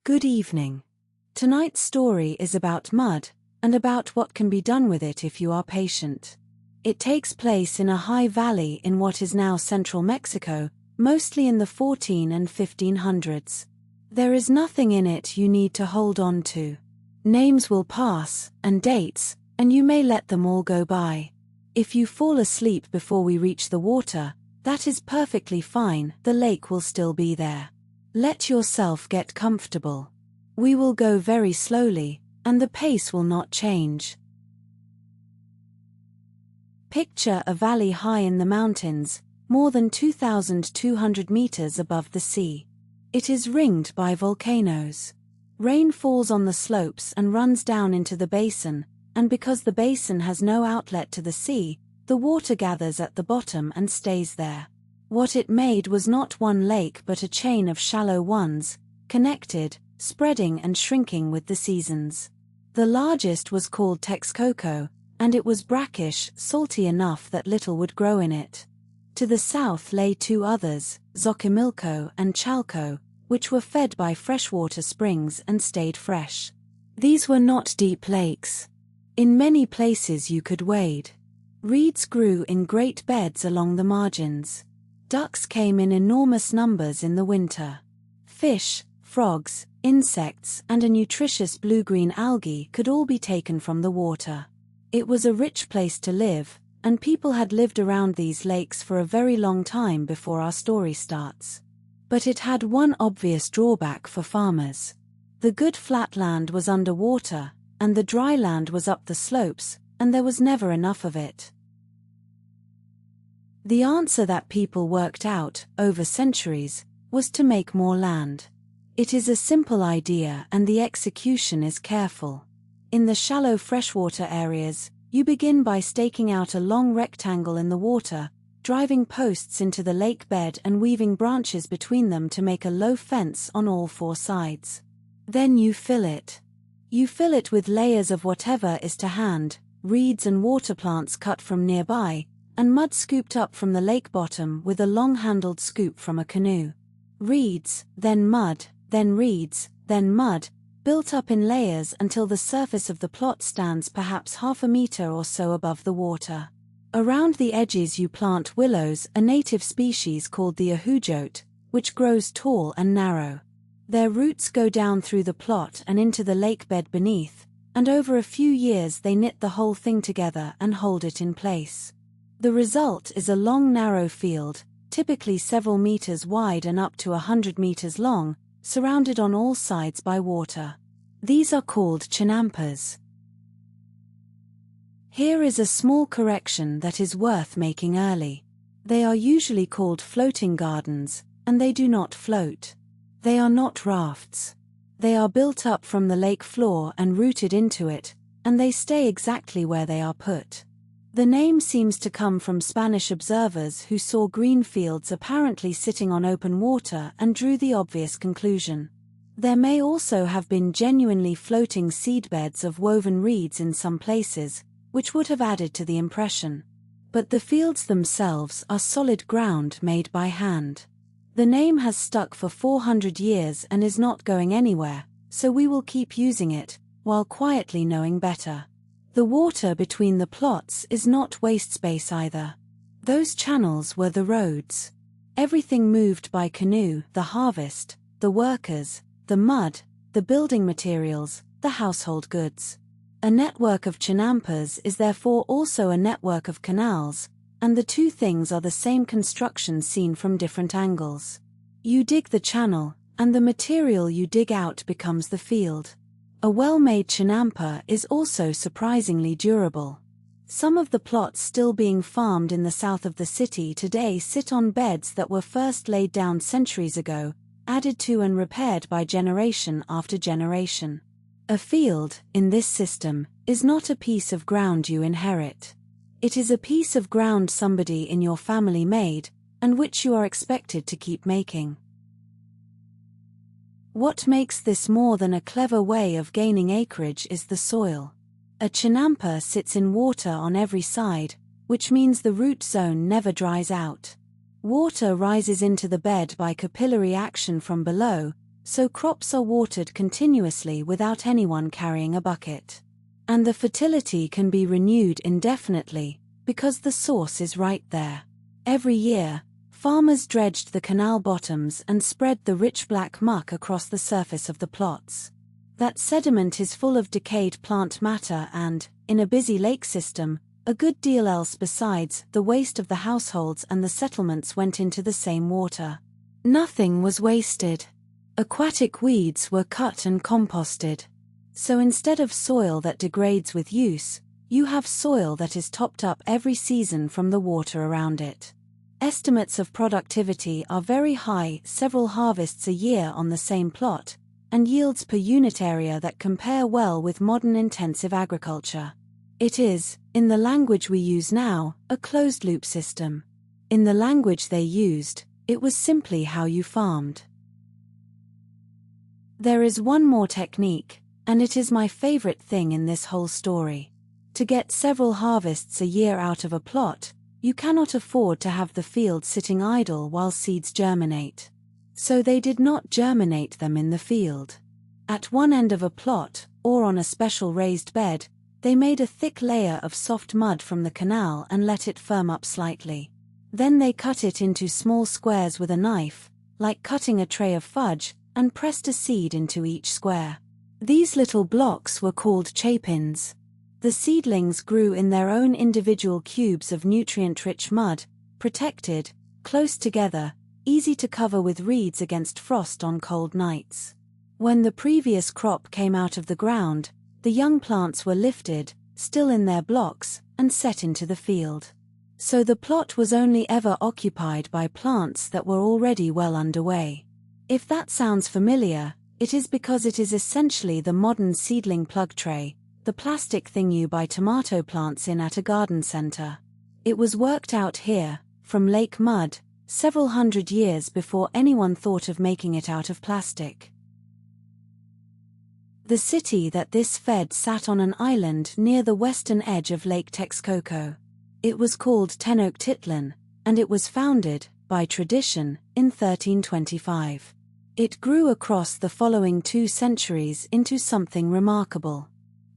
Good evening. Tonight's story is about mud, and about what can be done with it if you are patient. It takes place in a high valley in what is now central Mexico, mostly in the 14 and 1500s. There is nothing in it you need to hold on to. Names will pass, and dates, and you may let them all go by. If you fall asleep before we reach the water, that is perfectly fine, the lake will still be there. Let yourself get comfortable. We will go very slowly, and the pace will not change. Picture a valley high in the mountains, more than 2,200 meters above the sea. It is ringed by volcanoes. Rain falls on the slopes and runs down into the basin, and because the basin has no outlet to the sea, the water gathers at the bottom and stays there. What it made was not one lake but a chain of shallow ones, connected, spreading and shrinking with the seasons. The largest was called Texcoco, and it was brackish, salty enough that little would grow in it. To the south lay two others, Xochimilco and Chalco, which were fed by freshwater springs and stayed fresh. These were not deep lakes. In many places you could wade. Reeds grew in great beds along the margins. Ducks came in enormous numbers in the winter. Fish, frogs, insects, and a nutritious blue-green algae could all be taken from the water. It was a rich place to live, and people had lived around these lakes for a very long time before our story starts. But it had one obvious drawback for farmers. The good flat land was under water, and the dry land was up the slopes, and there was never enough of it. The answer that people worked out, over centuries, was to make more land. It is a simple idea and the execution is careful. In the shallow freshwater areas, you begin by staking out a long rectangle in the water, driving posts into the lake bed and weaving branches between them to make a low fence on all four sides. Then you fill it. You fill it with layers of whatever is to hand, reeds and water plants cut from nearby, and mud scooped up from the lake bottom with a long-handled scoop from a canoe. Reeds, then mud, then reeds, then mud, built up in layers until the surface of the plot stands perhaps half a meter or so above the water. Around the edges you plant willows, a native species called the ahujote, which grows tall and narrow. Their roots go down through the plot and into the lake bed beneath, and over a few years they knit the whole thing together and hold it in place. The result is a long narrow field, typically several meters wide and up to 100 meters long, surrounded on all sides by water. These are called chinampas. Here is a small correction that is worth making early. They are usually called floating gardens, and they do not float. They are not rafts. They are built up from the lake floor and rooted into it, and they stay exactly where they are put. The name seems to come from Spanish observers who saw green fields apparently sitting on open water and drew the obvious conclusion. There may also have been genuinely floating seedbeds of woven reeds in some places, which would have added to the impression. But the fields themselves are solid ground made by hand. The name has stuck for 400 years and is not going anywhere, so we will keep using it, while quietly knowing better. The water between the plots is not waste space either. Those channels were the roads. Everything moved by canoe, the harvest, the workers, the mud, the building materials, the household goods. A network of chinampas is therefore also a network of canals, and the two things are the same construction seen from different angles. You dig the channel, and the material you dig out becomes the field. A well-made chinampa is also surprisingly durable. Some of the plots still being farmed in the south of the city today sit on beds that were first laid down centuries ago, added to and repaired by generation after generation. A field, in this system, is not a piece of ground you inherit. It is a piece of ground somebody in your family made, and which you are expected to keep making. What makes this more than a clever way of gaining acreage is the soil. A chinampa sits in water on every side, which means the root zone never dries out. Water rises into the bed by capillary action from below, so crops are watered continuously without anyone carrying a bucket. And the fertility can be renewed indefinitely, because the source is right there. Every year, farmers dredged the canal bottoms and spread the rich black muck across the surface of the plots. That sediment is full of decayed plant matter and, in a busy lake system, a good deal else besides. The waste of the households and the settlements went into the same water. Nothing was wasted. Aquatic weeds were cut and composted. So instead of soil that degrades with use, you have soil that is topped up every season from the water around it. Estimates of productivity are very high, several harvests a year on the same plot, and yields per unit area that compare well with modern intensive agriculture. It is, in the language we use now, a closed-loop system. In the language they used, it was simply how you farmed. There is one more technique, and it is my favorite thing in this whole story. To get several harvests a year out of a plot, you cannot afford to have the field sitting idle while seeds germinate. So they did not germinate them in the field. At one end of a plot, or on a special raised bed, they made a thick layer of soft mud from the canal and let it firm up slightly. Then they cut it into small squares with a knife, like cutting a tray of fudge, and pressed a seed into each square. These little blocks were called chapins. The seedlings grew in their own individual cubes of nutrient-rich mud, protected, close together, easy to cover with reeds against frost on cold nights. When the previous crop came out of the ground, the young plants were lifted, still in their blocks, and set into the field. So the plot was only ever occupied by plants that were already well underway. If that sounds familiar, it is because it is essentially the modern seedling plug tray, the plastic thing you buy tomato plants in at a garden center. It was worked out here, from lake mud, several hundred years before anyone thought of making it out of plastic. The city that this fed sat on an island near the western edge of Lake Texcoco. It was called Tenochtitlan, and it was founded, by tradition, in 1325. It grew across the following 2 centuries into something remarkable.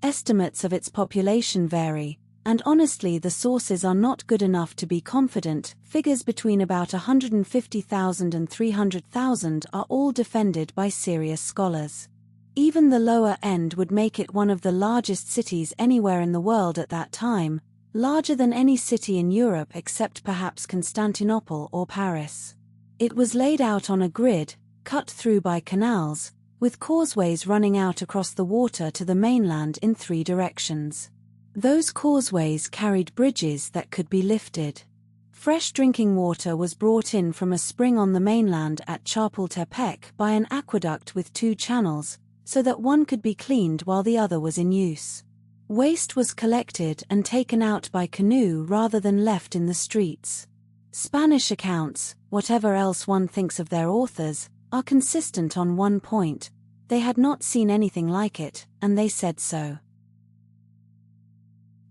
Estimates of its population vary, and honestly the sources are not good enough to be confident. Figures between about 150,000 and 300,000 are all defended by serious scholars. Even the lower end would make it one of the largest cities anywhere in the world at that time, larger than any city in Europe except perhaps Constantinople or Paris. It was laid out on a grid, cut through by canals, with causeways running out across the water to the mainland in 3 directions. Those causeways carried bridges that could be lifted. Fresh drinking water was brought in from a spring on the mainland at Chapultepec by an aqueduct with 2 channels, so that one could be cleaned while the other was in use. Waste was collected and taken out by canoe rather than left in the streets. Spanish accounts, whatever else one thinks of their authors, are consistent on one point: they had not seen anything like it, and they said so.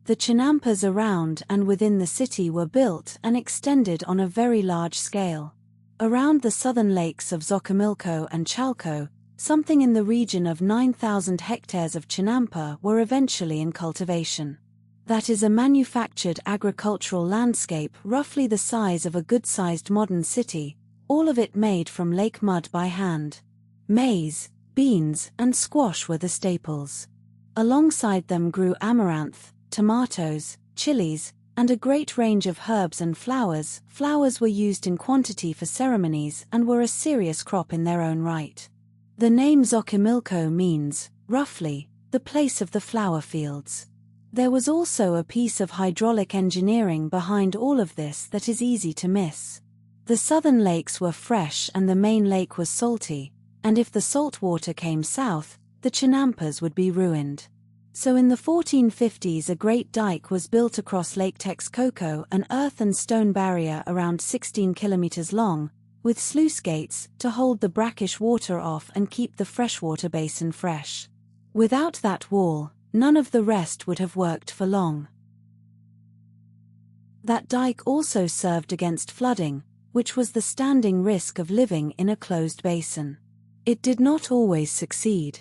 The chinampas around and within the city were built and extended on a very large scale. Around the southern lakes of Xochimilco and Chalco, something in the region of 9,000 hectares of chinampa were eventually in cultivation. That is a manufactured agricultural landscape roughly the size of a good-sized modern city, all of it made from lake mud by hand. Maize, beans, and squash were the staples. Alongside them grew amaranth, tomatoes, chilies, and a great range of herbs and flowers. Flowers were used in quantity for ceremonies and were a serious crop in their own right. The name Xochimilco means, roughly, the place of the flower fields. There was also a piece of hydraulic engineering behind all of this that is easy to miss. The southern lakes were fresh and the main lake was salty, and if the salt water came south, the chinampas would be ruined. So in the 1450s a great dike was built across Lake Texcoco, an earth and stone barrier around 16 kilometers long, with sluice gates to hold the brackish water off and keep the freshwater basin fresh. Without that wall, none of the rest would have worked for long. That dike also served against flooding, which was the standing risk of living in a closed basin. It did not always succeed.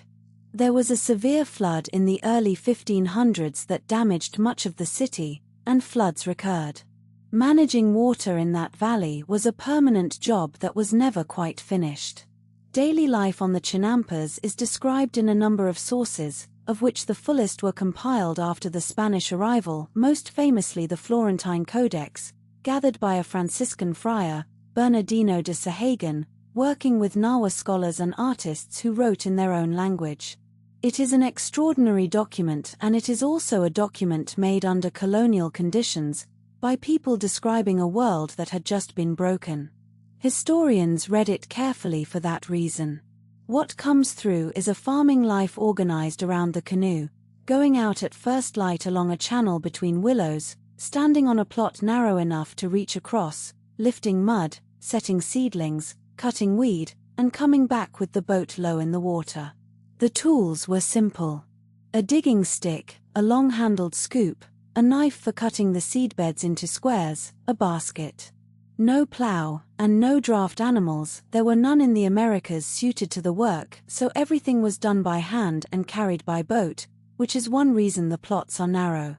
There was a severe flood in the early 1500s that damaged much of the city, and floods recurred. Managing water in that valley was a permanent job that was never quite finished. Daily life on the Chinampas is described in a number of sources, of which the fullest were compiled after the Spanish arrival, most famously the Florentine Codex, gathered by a Franciscan friar, Bernardino de Sahagun, working with Nawa scholars and artists who wrote in their own language. It is an extraordinary document, and it is also a document made under colonial conditions, by people describing a world that had just been broken. Historians read it carefully for that reason. What comes through is a farming life organized around the canoe, going out at first light along a channel between willows, standing on a plot narrow enough to reach across, lifting mud, setting seedlings, cutting weed, and coming back with the boat low in the water. The tools were simple. A digging stick, a long-handled scoop, a knife for cutting the seedbeds into squares, a basket. No plow, and no draft animals. There were none in the Americas suited to the work, so everything was done by hand and carried by boat, which is one reason the plots are narrow.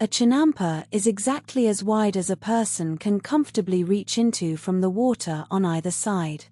A chinampa is exactly as wide as a person can comfortably reach into from the water on either side.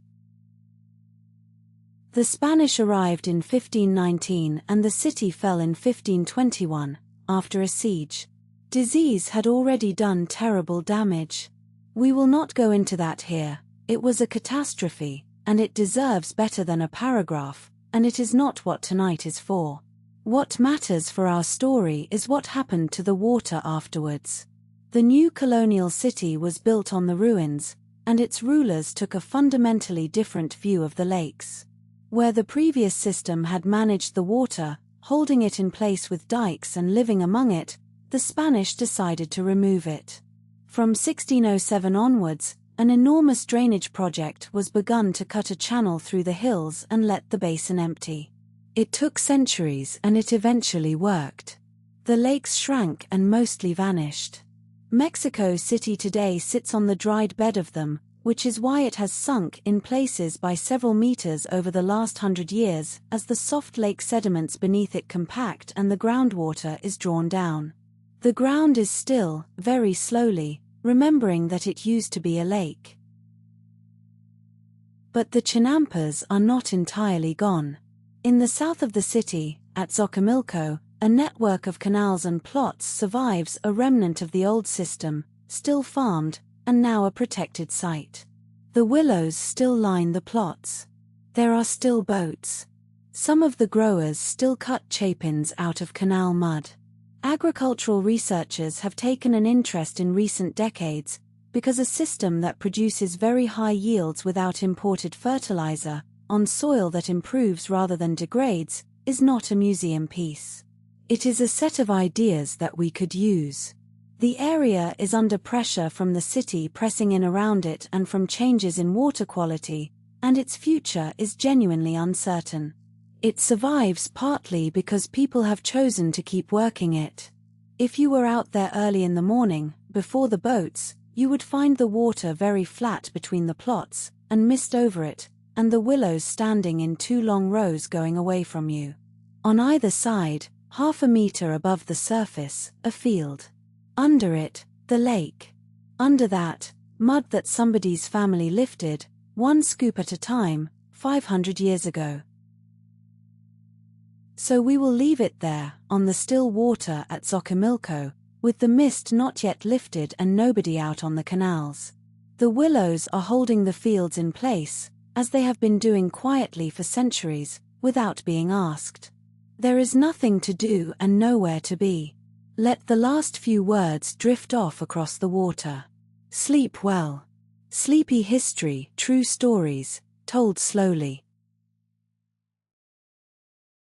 The Spanish arrived in 1519 and the city fell in 1521, after a siege. Disease had already done terrible damage. We will not go into that here. It was a catastrophe, and it deserves better than a paragraph, and it is not what tonight is for. What matters for our story is what happened to the water afterwards. The new colonial city was built on the ruins, and its rulers took a fundamentally different view of the lakes. Where the previous system had managed the water, holding it in place with dikes and living among it, the Spanish decided to remove it. From 1607 onwards, an enormous drainage project was begun to cut a channel through the hills and let the basin empty. It took centuries and it eventually worked. The lakes shrank and mostly vanished. Mexico City today sits on the dried bed of them, which is why it has sunk in places by several meters over the last 100 years as the soft lake sediments beneath it compact and the groundwater is drawn down. The ground is still, very slowly, remembering that it used to be a lake. But the Chinampas are not entirely gone. In the south of the city, at Xochimilco, a network of canals and plots survives, a remnant of the old system, still farmed, and now a protected site. The willows still line the plots. There are still boats. Some of the growers still cut chapins out of canal mud. Agricultural researchers have taken an interest in recent decades, because a system that produces very high yields without imported fertilizer, on soil that improves rather than degrades, is not a museum piece. It is a set of ideas that we could use. The area is under pressure from the city pressing in around it and from changes in water quality, and its future is genuinely uncertain. It survives partly because people have chosen to keep working it. If you were out there early in the morning, before the boats, you would find the water very flat between the plots, and mist over it, and the willows standing in two long rows going away from you. On either side, half a meter above the surface, a field. Under it, the lake. Under that, mud that somebody's family lifted, one scoop at a time, 500 years ago. So we will leave it there, on the still water at Xochimilco, with the mist not yet lifted and nobody out on the canals. The willows are holding the fields in place, as they have been doing quietly for centuries, without being asked. There is nothing to do and nowhere to be. Let the last few words drift off across the water. Sleep well. Sleepy history, true stories, told slowly.